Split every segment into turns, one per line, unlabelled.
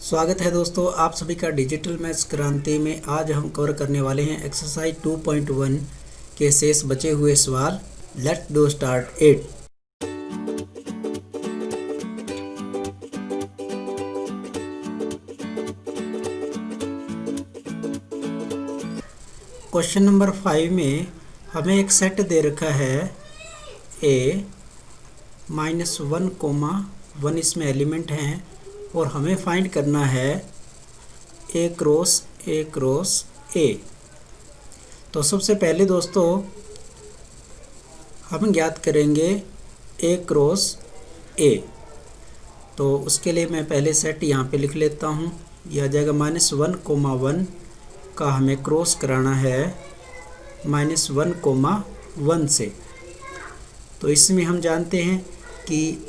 स्वागत है दोस्तों आप सभी का डिजिटल मैथ्स क्रांति में। आज हम कवर करने वाले हैं एक्सरसाइज 2.1 के शेष बचे हुए सवाल। Let's do start it. Question number 5 में हमें एक सेट दे रखा है a -1, इसमें एलिमेंट हैं और हमें फाइंड करना है a क्रॉस a। तो सबसे पहले दोस्तों हम ज्ञात करेंगे a क्रॉस a। तो उसके लिए मैं पहले सेट यहाँ पे लिख लेता हूँ। यह आ जाएगा -1, का हमें क्रॉस कराना है -1, से। तो इसमें हम जानते हैं कि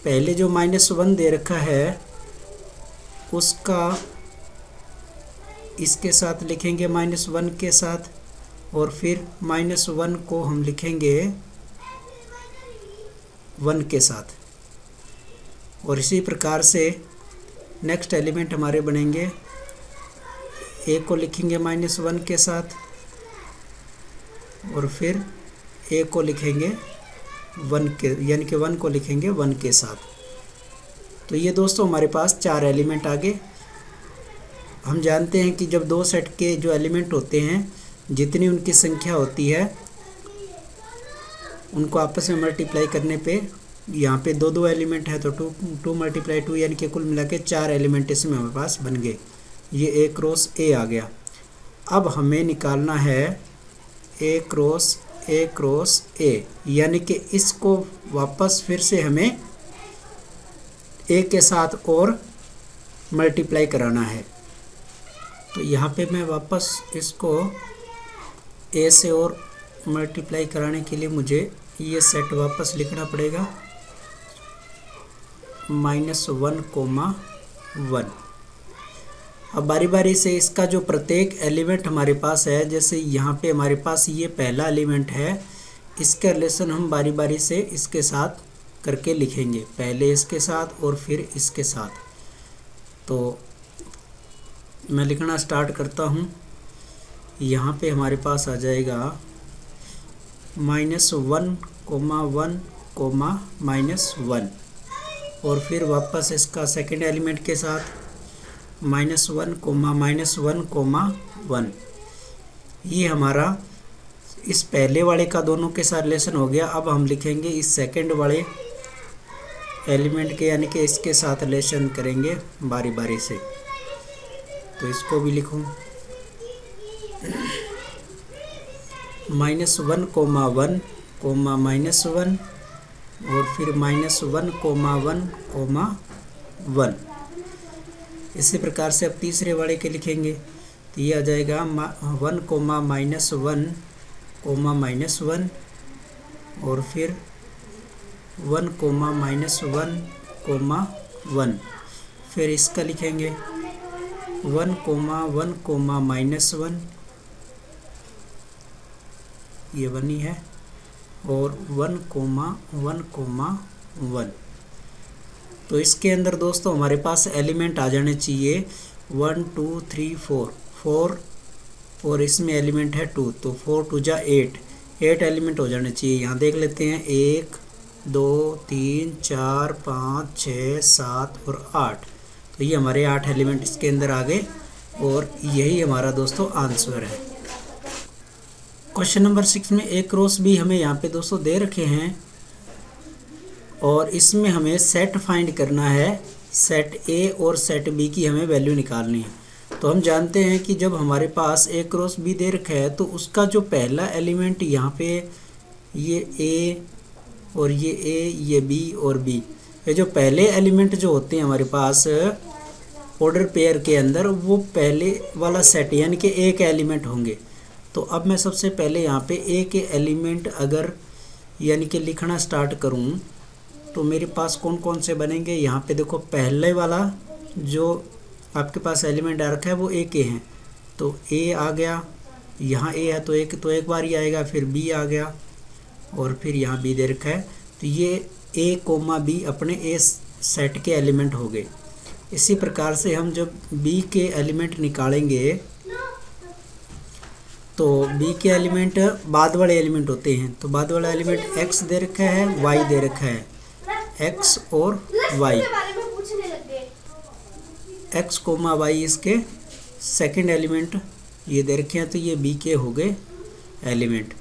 पहले जो -1 दे रखा है उसका इसके साथ लिखेंगे -1 के साथ, और फिर -1 को हम लिखेंगे 1 के साथ। और इसी प्रकार से नेक्स्ट एलिमेंट हमारे बनेंगे a को लिखेंगे -1 के साथ, और फिर a को लिखेंगे 1 के, यानी कि 1 को लिखेंगे 1 के साथ। तो ये दोस्तों हमारे पास 4 एलिमेंट आ गए। हम जानते हैं कि जब दो सेट के जो एलिमेंट होते हैं जितनी उनकी संख्या होती है उनको आपस में मल्टीप्लाई करने पे यहाँ पे दो एलिमेंट है तो 2 × 2 यानी कि कुल मिला के 4 एलिमेंट इसमें हमारे पास बन गए। ये a क्रॉस a आ गया। अब हमें निकालना है a क्रॉस a, यानी कि इसको वापस फिर से हमें a के साथ और मल्टीप्लाई कराना है। तो यहाँ पे मैं वापस इसको a से और मल्टीप्लाई कराने के लिए मुझे ये सेट वापस लिखना पड़ेगा -1, अब बारी बारी से इसका जो प्रत्येक एलिमेंट हमारे पास है, जैसे यहाँ पे हमारे पास ये पहला एलिमेंट है, इसका रिलेशन हम बारी बारी से इसके साथ करके लिखेंगे, पहले इसके साथ और फिर इसके साथ। तो मैं लिखना स्टार्ट करता हूँ। यहाँ पे हमारे पास आ जाएगा -1, -1, और फिर वापस इसका सेकेंड एलिमेंट के साथ -1, -1, ये हमारा इस पहले वाले का दोनों के साथ रिलेशन हो गया। अब हम लिखेंगे इस सेकंड वाले एलिमेंट के, यानी कि इसके साथ रिलेशन करेंगे बारी बारी से। तो इसको भी लिखूं -1, -1, और फिर -1, -1, इसी प्रकार से अब तीसरे वाले के लिखेंगे। तो ये आ जाएगा 1, -1, और फिर 1, -1, फिर इसका लिखेंगे 1, -1, ये 1 ही है, और 1, 1, तो इसके अंदर दोस्तों हमारे पास एलिमेंट आ जाने चाहिए 1, 2, 3, 4, और इसमें एलिमेंट है 2, तो 4 × 2 = 8 एलिमेंट हो जाने चाहिए। यहाँ देख लेते हैं 1, 2, 3, 4, 5, 6, 7 और 8। तो ये हमारे 8 एलिमेंट इसके अंदर आ गए, और यही हमारा दोस्तों आंसर है। क्वेश्चन नंबर 6 में a क्रॉस b हमें यहाँ पे दोस्तों दे रखे हैं, और इसमें हमें सेट फाइंड करना है। सेट a और सेट b की हमें वैल्यू निकालनी है। तो हम जानते हैं कि जब हमारे पास a क्रॉस b दे रखा है तो उसका जो पहला एलिमेंट यहाँ पे ये a और ये a, ये b और b, ये जो पहले एलिमेंट जो होते हैं हमारे पास ऑर्डर पेयर के अंदर, वो पहले वाला सेट यानी कि a के एलिमेंट होंगे। तो अब मैं सबसे पहले यहाँ पे a के एलिमेंट अगर यानी कि लिखना स्टार्ट करूँ तो मेरे पास कौन कौन से बनेंगे। यहाँ पे देखो पहले वाला जो आपके पास एलिमेंट आ रखा है वो a के हैं, तो a आ गया, यहाँ a है तो एक बार ही आएगा, फिर b आ गया, और फिर यहाँ b दे रखा है। तो ये a, b अपने a सेट के एलिमेंट हो गए। इसी प्रकार से हम जब बी के एलिमेंट निकालेंगे तो बी के एलिमेंट बाद वाले एलिमेंट होते हैं। तो बाद वाला एलिमेंट एक्स दे रखा है, वाई दे रखा है, एक्स और वाई, एक्स कोमा वाई इसके सेकंड एलिमेंट ये दे रखे हैं। तो ये बी के हो गए एलिमेंट।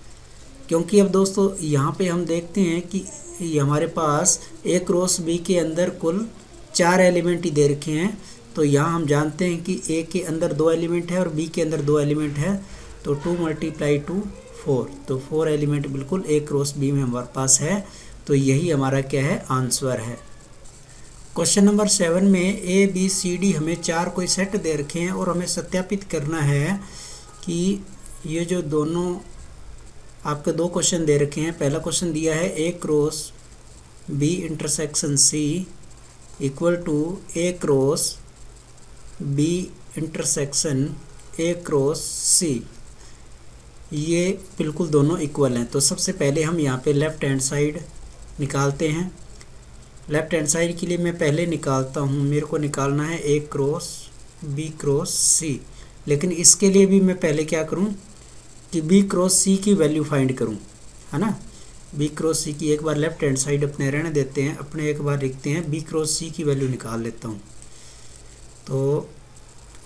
क्योंकि अब दोस्तों यहाँ पे हम देखते हैं कि ये हमारे पास ए क्रॉस बी के अंदर कुल 4 एलिमेंट ही दे रखे हैं। तो यहाँ हम जानते हैं कि ए के अंदर 2 एलिमेंट है और बी के अंदर 2 एलिमेंट है। तो 2 × 2 4, तो 4 एलिमेंट बिल्कुल ए क्रॉस बी में हमारे पास है। तो यही हमारा क्या है, आंसर है। क्वेश्चन नंबर 7 में ए बी सी डी हमें 4 कोई सेट दे रखे हैं और हमें सत्यापित करना है कि ये जो दोनों आपके 2 क्वेश्चन दे रखे हैं। पहला क्वेश्चन दिया है A cross B intersection C equal to A cross B intersection A cross C, ये बिल्कुल दोनों इक्वल हैं। तो सबसे पहले हम यहाँ पे लेफ़्ट हैंड साइड निकालते हैं। लेफ़्ट हैंड साइड के लिए मैं पहले निकालता हूँ, मेरे को निकालना है ए क्रॉस बी क्रॉस सी। लेकिन इसके लिए भी मैं पहले क्या करूँ कि बी क्रॉस सी की वैल्यू फाइंड करूँ, है ना। बी क्रॉस सी की एक बार लेफ़्ट हैंड साइड अपने रहने देते हैं, अपने एक बार लिखते हैं बी क्रॉस सी की वैल्यू निकाल लेता हूँ। तो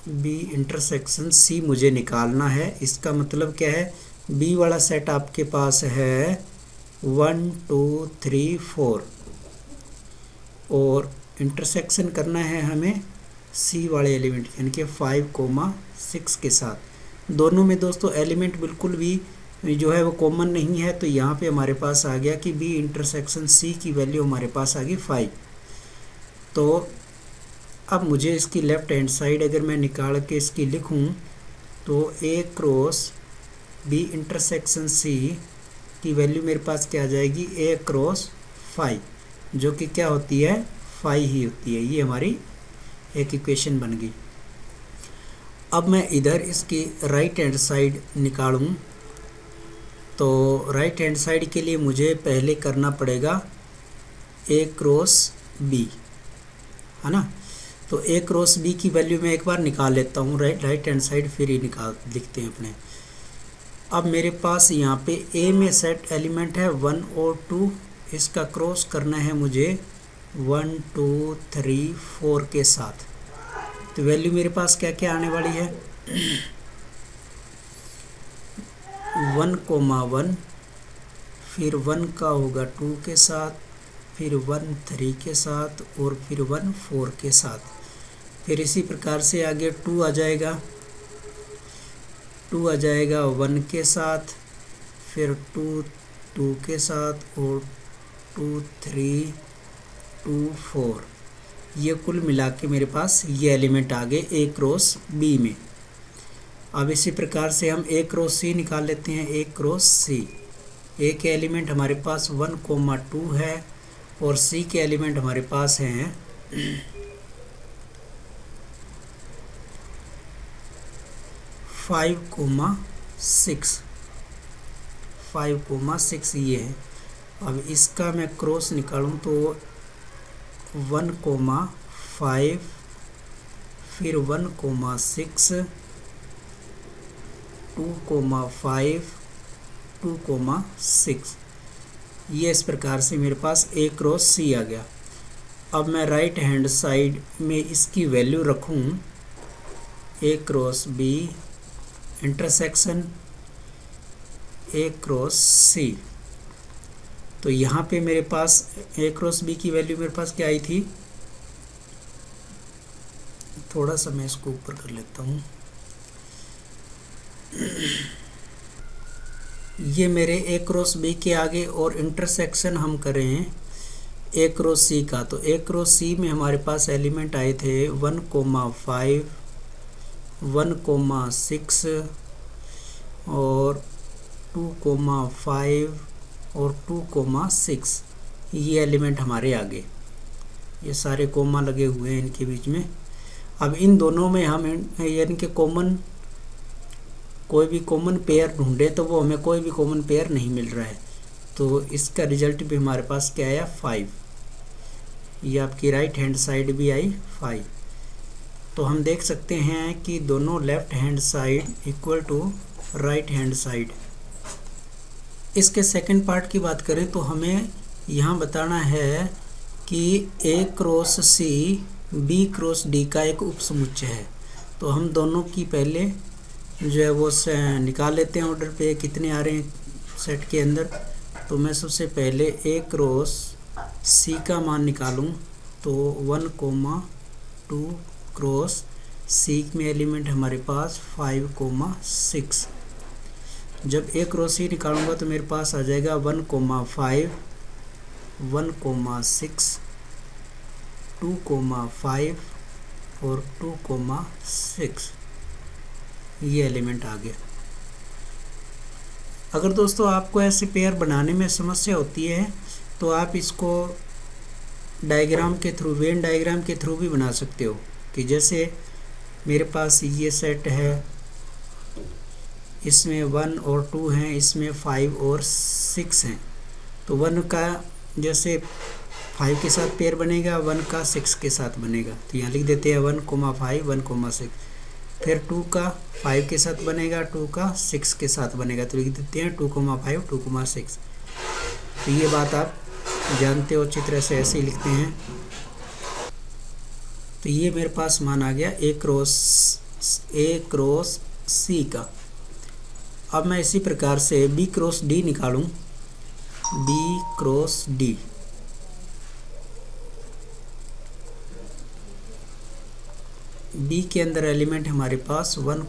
बी इंटरसेक्शन सी मुझे निकालना है। इसका मतलब क्या है, बी वाला सेट आपके पास है 1 2 3 4 और इंटरसेक्शन करना है हमें सी वाले एलिमेंट यानी कि 5, 6 के साथ। दोनों में दोस्तों एलिमेंट बिल्कुल भी जो है वो कॉमन नहीं है। तो यहाँ पे हमारे पास आ गया कि बी इंटरसेक्शन सी की वैल्यू हमारे पास आ गई 5। तो अब मुझे इसकी लेफ़्ट हैंड साइड अगर मैं निकाल के इसकी लिखूं तो ए क्रॉस बी इंटरसेक्शन सी की वैल्यू मेरे पास क्या आ जाएगी, ए क्रॉस 5, जो कि क्या होती है 5 ही होती है। ये हमारी एक इक्वेशन बन गई। अब मैं इधर इसकी राइट हैंड साइड निकालूं तो राइट हैंड साइड के लिए मुझे पहले करना पड़ेगा ए क्रॉस बी, है ना। तो ए क्रॉस बी की वैल्यू मैं एक बार निकाल लेता हूँ राइट हैंड साइड, फिर ही लिखते हैं अपने। अब मेरे पास यहाँ पे ए में सेट एलिमेंट है 1 और 2, इसका क्रॉस करना है मुझे 1 2 3 4 के साथ। तो वैल्यू मेरे पास क्या क्या आने वाली है 1, 1, फिर 1 का होगा 2 के साथ, फिर 1 3 के साथ और फिर 1 4 के साथ। फिर इसी प्रकार से आगे 2 आ जाएगा, 2 आ जाएगा 1 के साथ, फिर 2 2 के साथ और 2 3 2 4। ये कुल मिला के मेरे पास ये एलिमेंट आ गए ए क्रॉस बी में। अब इसी प्रकार से हम ए क्रॉस सी निकाल लेते हैं। ए क्रॉस सी, ए के एलिमेंट हमारे पास 1, 2 है और सी के एलिमेंट हमारे पास हैं 5, 6, 5, 6 ये है। अब इसका मैं क्रॉस निकालूं तो 1, 5, फिर 1, 6, 2, 5, 2, 6। ये इस प्रकार से मेरे पास ए क्रॉस सी आ गया। अब मैं राइट हैंड साइड में इसकी वैल्यू रखूं A cross B intersection A cross C. तो यहाँ पे मेरे पास ए क्रॉस बी की वैल्यू मेरे पास क्या आई थी, थोड़ा सा मैं इसको ऊपर कर लेता हूँ। ये मेरे ए क्रॉस बी के आगे और इंटरसेक्शन हम करें ए क्रॉस सी का। तो ए क्रॉस सी में हमारे पास एलिमेंट आए थे 1, 5, 1, 6 और 2, 5 और 2, 6। ये एलिमेंट हमारे आगे, ये सारे कोमा लगे हुए हैं इनके बीच में। अब इन दोनों में हम यानी कि कोई भी कॉमन पेयर ढूंढे तो वो हमें कोई भी कॉमन पेयर नहीं मिल रहा है। तो इसका रिजल्ट भी हमारे पास क्या आया 5। ये आपकी राइट हैंड साइड भी आई 5। तो हम देख सकते हैं कि दोनों left hand side equal to right hand side. इसके सेकंड पार्ट की बात करें तो हमें यहाँ बताना है कि A cross C B cross D का एक उपसमुच्चय है। तो हम दोनों की पहले जो है वो निकाल लेते हैं ऑर्डर पे कितने आ रहे हैं सेट के अंदर। तो मैं सबसे पहले A क्रॉस C का मान निकालूं तो 1, 2 क्रॉस C में एलिमेंट हमारे पास 5, 6। जब A क्रॉस C निकालूंगा तो मेरे पास आ जाएगा 1, 5, 1, 6, 2, 5 और 2, 6। ये एलिमेंट आ गया। अगर दोस्तों आपको ऐसे पेयर बनाने में समस्या होती है तो आप इसको डायग्राम के थ्रू, वेन डायग्राम के थ्रू भी बना सकते हो कि जैसे मेरे पास ये सेट है, इसमें 1 और 2 हैं, इसमें 5 और 6 हैं। तो 1 का जैसे 5 के साथ पेयर बनेगा, 1 का 6 के साथ बनेगा। तो यहाँ लिख देते हैं 1, 5, 1, 6। फिर 2 का 5 के साथ बनेगा, 2 का 6 के साथ बनेगा। तो लिख देते हैं 2, 5, 2, 6। तो ये बात आप जानते हो, अच्छी तरह से ऐसे ही लिखते हैं। तो ये मेरे पास मान आ गया A क्रॉस C का। अब मैं इसी प्रकार से B क्रॉस D निकालूं। B क्रॉस D, B के अंदर एलिमेंट हमारे पास 1,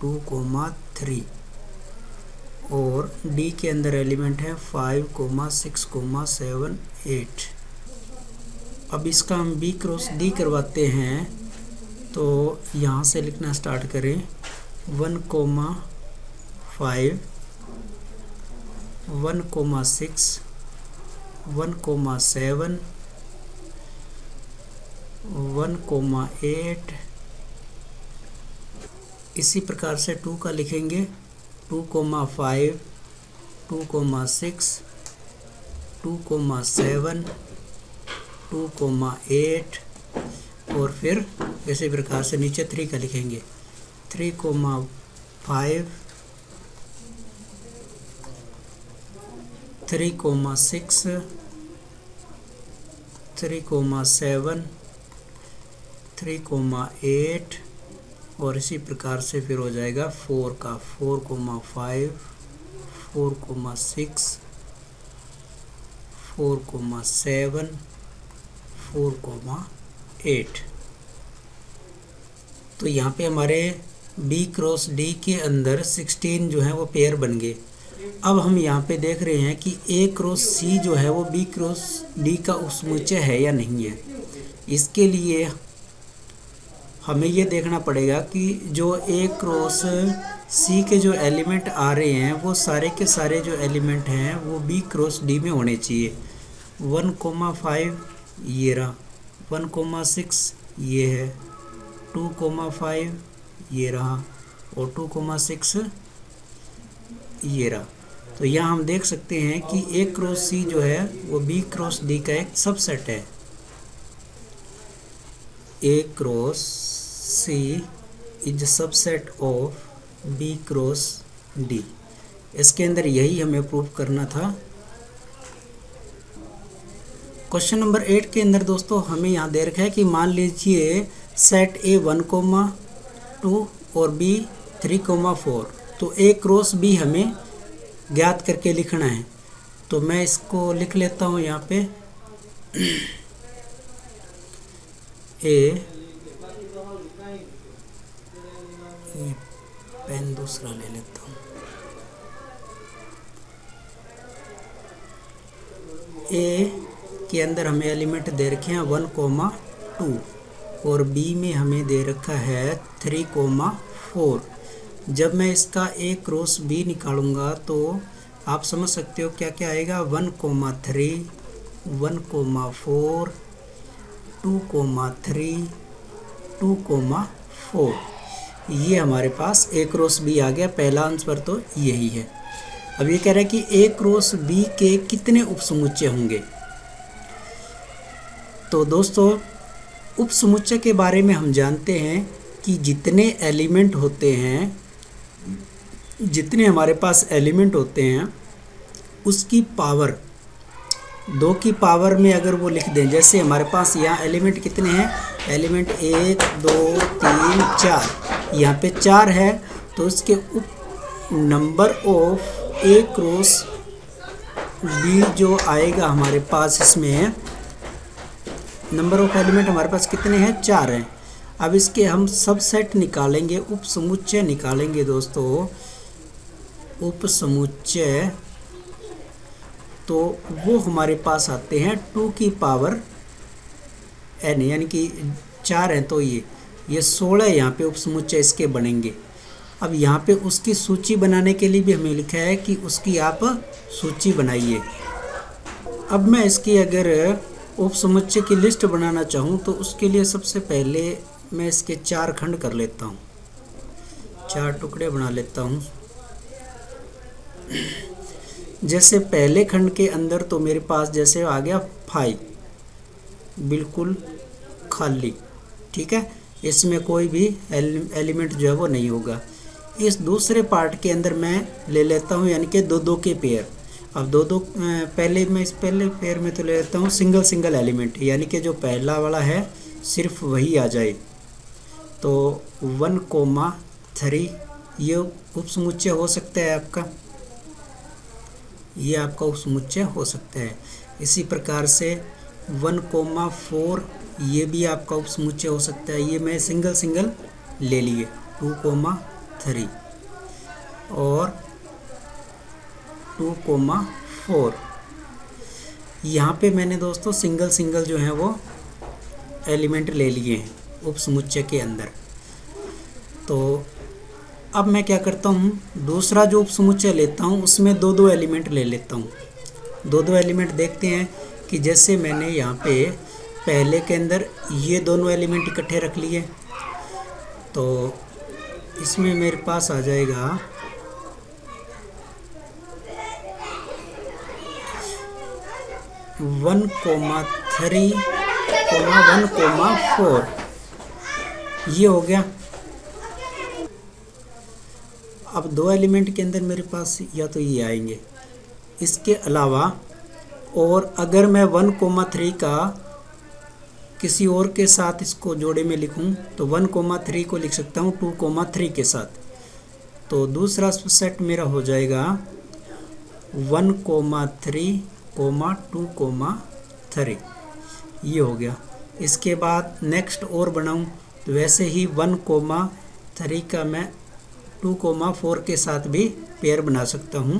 2, 3 और D के अंदर एलिमेंट है 5, 6, 7, 8। अब इसका हम B क्रॉस D करवाते हैं तो यहाँ से लिखना स्टार्ट करें 1, 5, 1, 6, 1, 7, 1, 8। इसी प्रकार से 2 का लिखेंगे 2, 5, 2, 6, 2, 7, 2, 8 और फिर इसी प्रकार से नीचे 3 का लिखेंगे 3, 5, 3, 6, 3, 7, 3, 8 और इसी प्रकार से फिर हो जाएगा 4 का 4, 5, 4, 6, 4, 7, 4, 8। तो यहाँ पे हमारे B क्रॉस D के अंदर 16 जो है वो पेयर बन गए। अब हम यहाँ पे देख रहे हैं कि A क्रॉस C जो है वो B क्रॉस D का उपसमुच्चय है या नहीं है। इसके लिए हमें ये देखना पड़ेगा कि जो A क्रॉस C के जो एलिमेंट आ रहे हैं वो सारे के सारे जो एलिमेंट हैं वो B क्रॉस D में होने चाहिए। 1, 5 ये रहा, 1, 6 ये है, 2, 5 ये रहा और 2, 6 ये रहा। तो यहाँ हम देख सकते हैं कि A क्रॉस C जो है वो B क्रॉस D का एक सबसेट है। A cross C is subset of B cross D। इसके अंदर यही हमें प्रूव करना था। क्वेश्चन नंबर 8 के अंदर दोस्तों हमें यहाँ दे रखा है कि मान लीजिए सेट A 1, 2 और B 3, 4। तो A क्रॉस B हमें ज्ञात करके लिखना है। तो मैं इसको लिख लेता हूँ यहाँ पे A, पेन दूसरा ले लेता हूँ, A के अंदर हमें एलिमेंट दे रखे हैं 1, 2 और B में हमें दे रखा है 3, 4। जब मैं इसका A क्रॉस B निकालूंगा तो आप समझ सकते हो क्या क्या आएगा। 1, 3, 1, 4, 2, 3, 2, 4। ये हमारे पास A क्रॉस B आ गया। पहला आंसर तो यही है। अब ये कह रहा है कि A क्रॉस B के कितने उपसमुच्चय होंगे। तो दोस्तों उप समुच्चय के बारे में हम जानते हैं कि जितने एलिमेंट होते हैं, जितने हमारे पास एलिमेंट होते हैं उसकी पावर 2 की पावर में अगर वो लिख दें, जैसे हमारे पास यहाँ एलिमेंट कितने हैं, एलिमेंट 1 2 3 4, यहाँ पे 4 है, तो इसके उप number of A cross B जो आएगा हमारे पास, इसमें नंबर ऑफ एलिमेंट हमारे पास कितने हैं, 4 हैं। अब इसके हम सबसेट निकालेंगे, उप समुच्चय निकालेंगे दोस्तों, उप समुच्चय, तो वो हमारे पास आते हैं 2 की पावर n, यानी कि 4 हैं, तो ये 16 यहाँ पे उप समुच्चय इसके बनेंगे। अब यहाँ पे उसकी सूची बनाने के लिए भी हमें लिखा है कि उसकी आप सूची बनाइए। अब मैं इसकी अगर उप समुच्चय की लिस्ट बनाना चाहूँ तो उसके लिए सबसे पहले मैं इसके 4 खंड कर लेता हूँ, 4 टुकड़े बना लेता हूँ। जैसे पहले खंड के अंदर तो मेरे पास जैसे आ गया 5, बिल्कुल खाली, ठीक है, इसमें कोई भी एलिमेंट जो है वो नहीं होगा। इस दूसरे पार्ट के अंदर मैं ले लेता हूँ यानी कि 2-2 के पेयर। अब 2-2 पहले मैं इस पहले पेयर में तो ले लेता हूँ सिंगल एलिमेंट, यानी कि जो पहला वाला है सिर्फ वही आ जाए, तो 1,3 ये उप समुच्चय हो सकता है आपका, ये आपका उप समुच्चय हो सकता है। इसी प्रकार से 1,4 ये भी आपका उप समुच्चय हो सकता है। ये मैं सिंगल ले लिए 2,3 और 2,4, यहाँ पे मैंने दोस्तों सिंगल जो है वो एलिमेंट ले लिए हैं उप समुच्चय के अंदर। तो अब मैं क्या करता हूँ, दूसरा जो उप समुच्चय लेता हूँ उसमें 2-2 एलिमेंट ले लेता हूँ। 2-2 एलिमेंट देखते हैं कि जैसे मैंने यहाँ पे पहले के अंदर ये दोनों एलिमेंट इकट्ठे रख लिए, तो इसमें मेरे पास आ जाएगा 1,3, 1,4, ये हो गया। अब 2 एलिमेंट के अंदर मेरे पास या तो ये आएंगे, इसके अलावा और अगर मैं 1,3 का किसी और के साथ इसको जोड़े में लिखूं तो 1,3 को लिख सकता हूं 2,3 के साथ, तो दूसरा सेट मेरा हो जाएगा 1,3, 2,3, ये हो गया। इसके बाद नेक्स्ट और बनाऊं तो वैसे ही 1,3 का मैं 2,4 के साथ भी पेयर बना सकता हूं,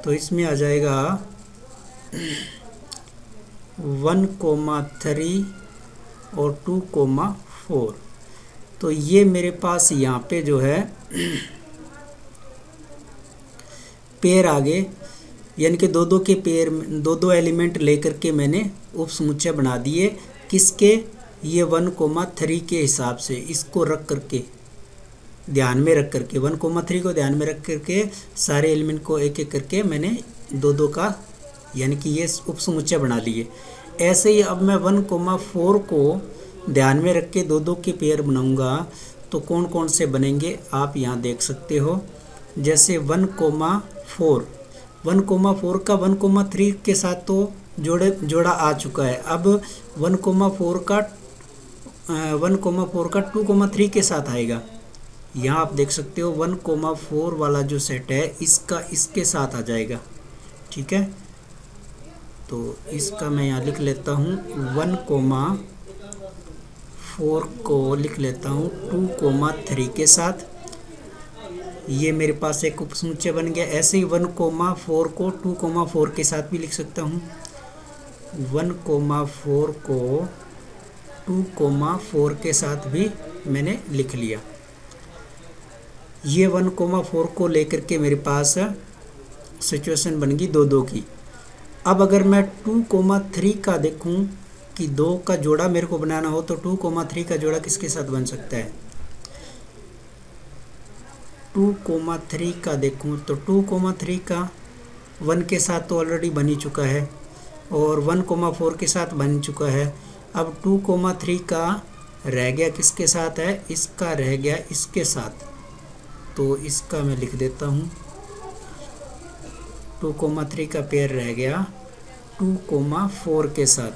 तो इसमें आ जाएगा 1,3 और 2,4। तो ये मेरे पास यहाँ पे जो है पेयर आ गए, यानी कि 2-2 के पेयर, 2-2 एलिमेंट लेकर के मैंने उप समुच्चय बना दिए। किसके, ये 1,3 के हिसाब से, इसको रख करके ध्यान में रख करके 1,3 को ध्यान में रख करके सारे एलिमेंट को एक एक करके मैंने 2-2 का यानी कि ये उप समुच्चय बना लिए। ऐसे ही अब मैं 1,4 को ध्यान में रख के 2-2 के पेयर बनाऊंगा तो कौन कौन से बनेंगे आप यहाँ देख सकते हो। जैसे 1,4 का 1,3 के साथ तो जोड़ा आ चुका है। अब 1,4 का 2,3 के साथ आएगा। यहाँ आप देख सकते हो 1,4 वाला जो सेट है इसका इसके साथ आ जाएगा, ठीक है। तो इसका मैं यहाँ लिख लेता हूँ 1,4 को लिख लेता हूँ 2,3 के साथ, ये मेरे पास एक उप समुच्चय बन गया। ऐसे ही 1,4 को 2,4 के साथ भी लिख सकता हूँ, 1,4 को 2,4 के साथ भी मैंने लिख लिया। ये 1,4 को लेकर के मेरे पास सिचुएशन बन गई 2-2 की। अब अगर मैं 2,3 का देखूं कि 2 का जोड़ा मेरे को बनाना हो तो 2,3 का जोड़ा किसके साथ बन सकता है। 2,3 का देखूं तो 2,3 का 1 के साथ तो ऑलरेडी बन ही चुका है और 1,4 के साथ बन चुका है। अब 2,3 का रह गया किसके साथ है, इसका रह गया इसके साथ, तो इसका मैं लिख देता हूँ 2,3 का पेयर रह गया 2,4 के साथ।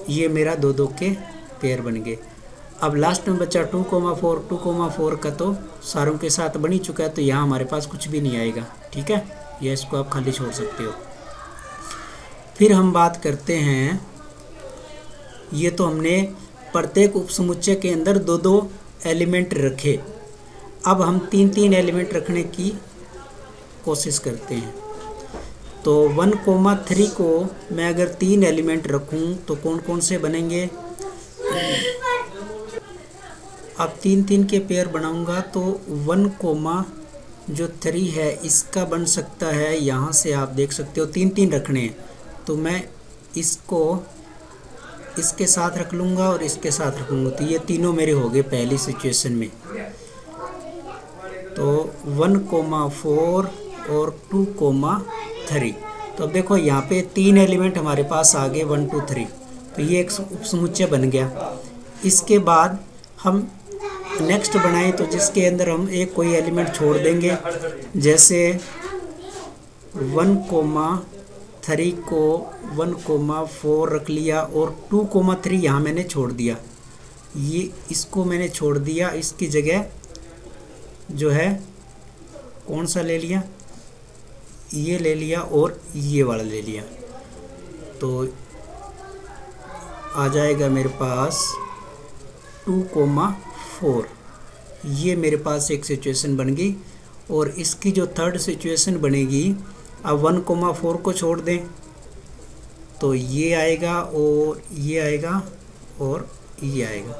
ये मेरा 2 के पेयर बन गए। अब लास्ट में बचा 2,4, 2,4 का तो सारों के साथ बन ही चुका है, तो यहाँ हमारे पास कुछ भी नहीं आएगा। ठीक है, यह इसको आप खाली छोड़ सकते हो। फिर हम बात करते हैं, ये तो हमने प्रत्येक उपसमुच्चय के अंदर 2-2 एलिमेंट रखे। अब हम 3-3 एलिमेंट रखने की कोशिश करते हैं। तो 1,3 को मैं अगर 3 एलिमेंट रखूं तो कौन कौन से बनेंगे। अब 3-3 के पेयर बनाऊंगा तो 1,3 है इसका बन सकता है, यहाँ से आप देख सकते हो 3-3 रखने हैं, तो मैं इसको इसके साथ रख लूँगा और इसके साथ रख लूँगा, तो ये तीनों मेरे हो गए पहली सिचुएशन में। तो 1,4 और 2,3, तो अब देखो यहाँ पे 3 एलिमेंट हमारे पास आ गए 1, 2, 3, तो ये एक उपसमुच्चय बन गया। इसके बाद हम नेक्स्ट बनाएं तो जिसके अंदर हम एक कोई एलिमेंट छोड़ देंगे, जैसे 1,3 को 1,4 रख लिया और 2,3 यहाँ मैंने छोड़ दिया, ये इसको मैंने छोड़ दिया, इसकी जगह जो है कौन सा ले लिया, ये ले लिया और ये वाला ले लिया, तो आ जाएगा मेरे पास 2,4। ये मेरे पास एक सिचुएशन बन गई। और इसकी जो थर्ड सिचुएशन बनेगी, अब 1,4 को छोड़ दें तो ये आएगा और ये आएगा और ये आएगा,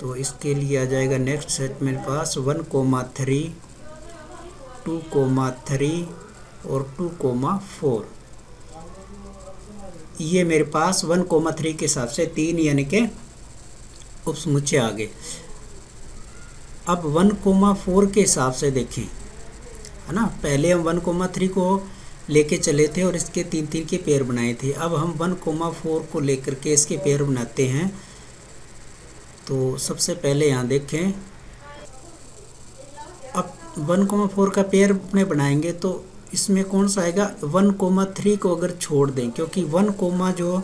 तो इसके लिए आ जाएगा नेक्स्ट सेट मेरे पास 1,3, 2,3 और 2,4। ये मेरे पास 1,3 के हिसाब से 3 यानी के उपसमुच्चय आ गए। अब 1,4 के हिसाब से देखें, है ना, पहले हम 1,3 को लेके चले थे और इसके 3-3 के पेयर बनाए थे। अब हम 1,4 को लेकर के इसके पेयर बनाते हैं। तो सबसे पहले यहाँ देखें, अब 1,4 का पेयर अपने बनाएंगे तो इसमें कौन सा आएगा, 1,3 को अगर छोड़ दें, क्योंकि 1, जो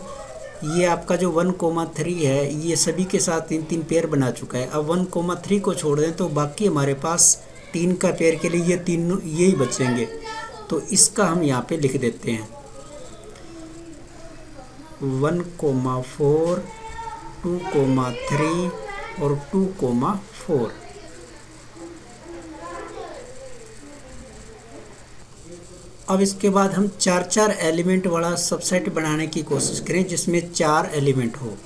ये आपका जो 1,3 है ये सभी के साथ 3-3 पेयर बना चुका है। अब 1,3 को छोड़ दें तो बाकी हमारे पास 3 का पेयर के लिए ये तीनों यही बचेंगे, तो इसका हम यहाँ पे लिख देते हैं 1,4, 2,3 और 2,4। अब इसके बाद हम 4-4 एलिमेंट वाला सबसेट बनाने की कोशिश करें जिसमें 4 एलिमेंट हो,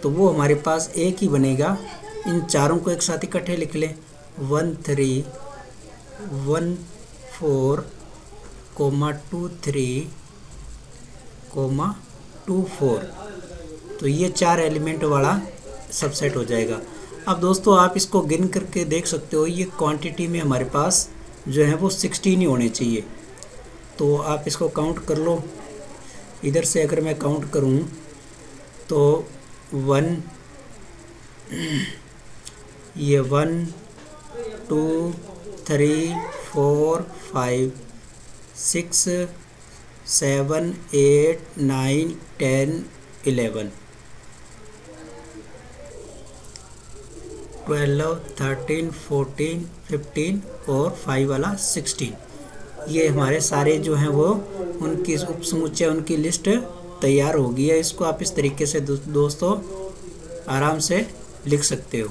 तो वो हमारे पास एक ही बनेगा। इन चारों को एक साथ इकट्ठे लिख लें, 1, 3, 1, 4, 2, 3, 2, 4, तो ये 4 एलिमेंट वाला सबसेट हो जाएगा। अब दोस्तों आप इसको गिन करके देख सकते हो, ये क्वांटिटी में हमारे पास जो है वो 16 ही होने चाहिए, तो आप इसको काउंट कर लो। इधर से अगर मैं काउंट करूं तो 1, ये 1, 2, 3, 4, 5, 6, 7, 8, 9, 10, 11, 12, 13, 14, 15 और 5 वाला 16। ये हमारे सारे जो हैं वो उनकी उपसमुच्चय उनकी लिस्ट तैयार हो गई है। इसको आप इस तरीके से दोस्तों आराम से लिख सकते हो।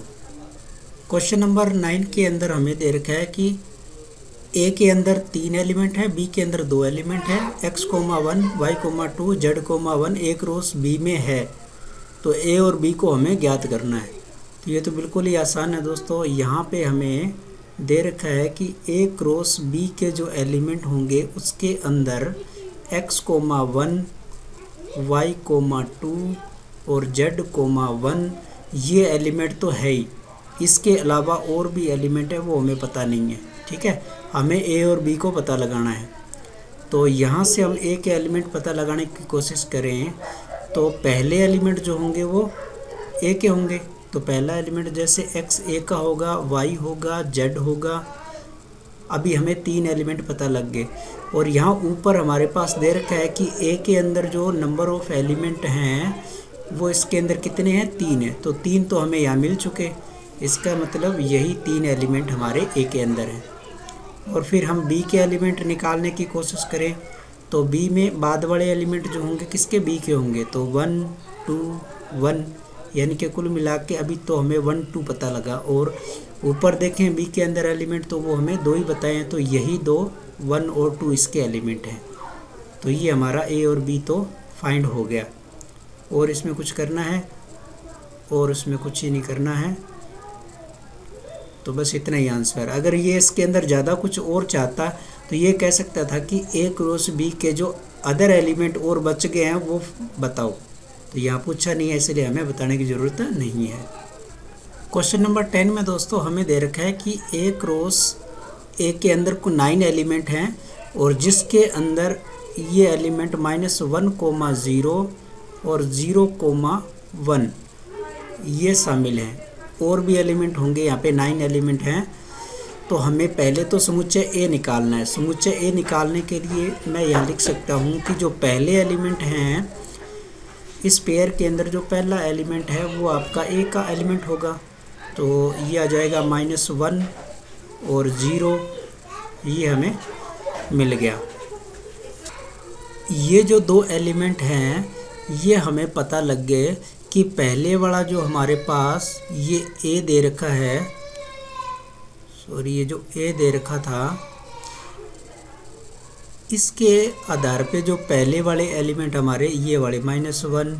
क्वेश्चन नंबर 9 के अंदर हमें दे रखा है कि ए के अंदर 3 एलिमेंट है, बी के अंदर 2 एलिमेंट है, x, 1, y, 2, z, 1 एक रोस बी में है, तो ए और बी को हमें ज्ञात करना है। तो ये तो बिल्कुल ही आसान है दोस्तों। यहाँ पे हमें दे रखा है कि ए क्रॉस बी के जो एलिमेंट होंगे उसके अंदर x, 1, y, 2 और z, 1 ये एलिमेंट तो है ही, इसके अलावा और भी एलिमेंट है वो हमें पता नहीं है। ठीक है, हमें ए और बी को पता लगाना है। तो यहाँ से हम ए के एलिमेंट पता लगाने की कोशिश करें तो पहले एलिमेंट जो होंगे वो ए के होंगे। तो पहला एलिमेंट जैसे एक्स ए का होगा, वाई होगा, जेड होगा। अभी हमें 3 एलिमेंट पता लग गए और यहाँ ऊपर हमारे पास दे रखा है कि ए के अंदर जो नंबर ऑफ एलिमेंट हैं वो इसके अंदर कितने हैं, 3 है। तो 3 तो हमें यहाँ मिल चुके, इसका मतलब यही 3 एलिमेंट हमारे ए के अंदर हैं। और फिर हम बी के एलिमेंट निकालने की कोशिश करें तो बी में बाद वाले एलिमेंट जो होंगे किसके, बी के होंगे। तो 1 2 1 यानी कि कुल मिला के अभी तो हमें 1 2 पता लगा। और ऊपर देखें बी के अंदर एलिमेंट तो वो हमें 2 ही बताए हैं, तो यही 2 1 और 2 इसके एलिमेंट हैं। तो ये हमारा ए और बी तो फाइंड हो गया। और इसमें कुछ करना है और उसमें कुछ ही नहीं करना है, तो बस इतना ही आंसर। अगर ये इसके अंदर ज़्यादा कुछ और चाहता तो ये कह सकता था कि ए क्रॉस बी के जो अदर एलिमेंट और बच गए हैं वो बताओ। तो यहाँ पूछा नहीं है, इसलिए हमें बताने की ज़रूरत नहीं है। क्वेश्चन नंबर 10 में दोस्तों हमें दे रखा है कि ए क्रॉस ए के अंदर को 9 एलिमेंट हैं और जिसके अंदर ये एलिमेंट -1, 0 और 0, 1 ये शामिल हैं। और भी एलिमेंट होंगे, यहाँ पे 9 एलिमेंट हैं। तो हमें पहले तो समुच्चय ए निकालना है। समुच्चय ए निकालने के लिए मैं यहाँ लिख सकता हूँ कि जो पहले एलिमेंट हैं इस पेयर के अंदर जो पहला एलिमेंट है वो आपका ए का एलिमेंट होगा। तो ये आ जाएगा -1 और 0, ये हमें मिल गया। ये जो 2 एलिमेंट हैं ये हमें पता लग गए कि पहले वाला जो हमारे पास ये ए दे रखा है, सॉरी ये जो ए दे रखा था, इसके आधार पे जो पहले वाले एलिमेंट हमारे ये वाले -1,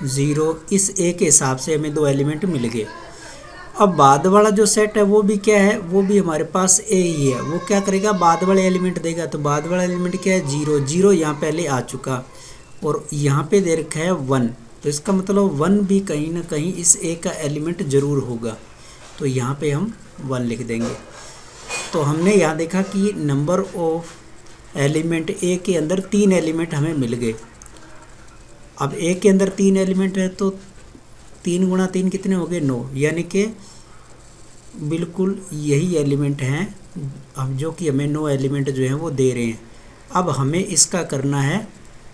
0 इस ए के हिसाब से हमें 2 एलिमेंट मिल गए। अब बाद वाला जो सेट है वो भी क्या है, वो भी हमारे पास ए ही है। वो क्या करेगा, बाद वाले एलिमेंट देगा। तो बाद वाला एलिमेंट क्या है, 0 0 यहाँ पहले आ चुका और यहाँ पे दे रखा है 1। तो इसका मतलब 1 भी कहीं ना कहीं इस ए का एलिमेंट ज़रूर होगा। तो यहाँ पे हम 1 लिख देंगे। तो हमने यहाँ देखा कि नंबर ऑफ एलिमेंट ए के अंदर 3 एलिमेंट हमें मिल गए। अब ए के अंदर 3 एलिमेंट है तो 3 गुणा 3 कितने हो गए, 9। यानी कि बिल्कुल यही एलिमेंट हैं अब जो कि हमें 9 एलिमेंट जो हैं वो दे रहे हैं। अब हमें इसका करना है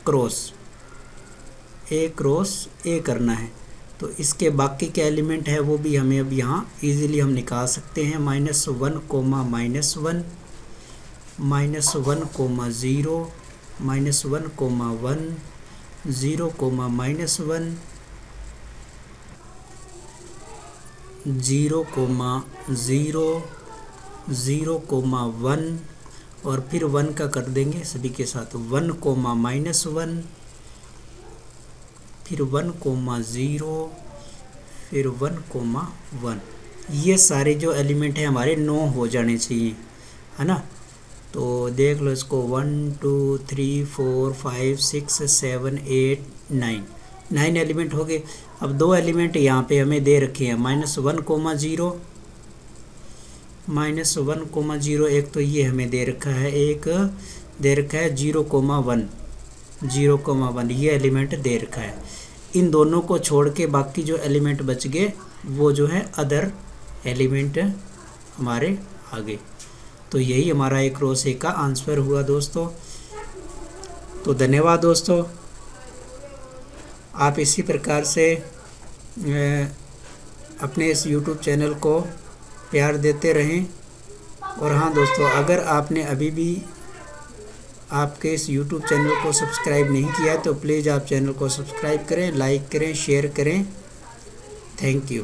क्रॉस, ए क्रॉस ए करना है। तो इसके बाकी के एलिमेंट है वो भी हमें अब यहाँ इजीली हम निकाल सकते हैं। -1, -1, -1, -1, -1, 0, 0, -1, 0, -0, 0, 1 और फिर 1 का कर देंगे सभी के साथ। 1, -1 फिर 1, 0 फिर 1, 1। ये सारे जो एलिमेंट हैं हमारे 9 हो जाने चाहिए, है ना। तो देख लो इसको, 1 2 3 4 5 6 7 8 9 9 एलिमेंट हो गए। अब 2 एलिमेंट यहाँ पे हमें दे रखे हैं, -1, 0, -1, 0। एक तो ये हमें दे रखा है, एक दे रखा है 0, 1, 0, 1 ये एलिमेंट दे रखा है। इन दोनों को छोड़ के बाकी जो एलिमेंट बच गए वो जो है अदर एलिमेंट हमारे आ गए। तो यही हमारा एक क्रॉस ए का आंसर हुआ दोस्तों। तो धन्यवाद दोस्तों, आप इसी प्रकार से अपने इस YouTube चैनल को प्यार देते रहें। और हाँ दोस्तों, अगर आपने अभी भी आपके इस YouTube चैनल को सब्सक्राइब नहीं किया है तो प्लीज़ आप चैनल को सब्सक्राइब करें, लाइक करें, शेयर करें। Thank you.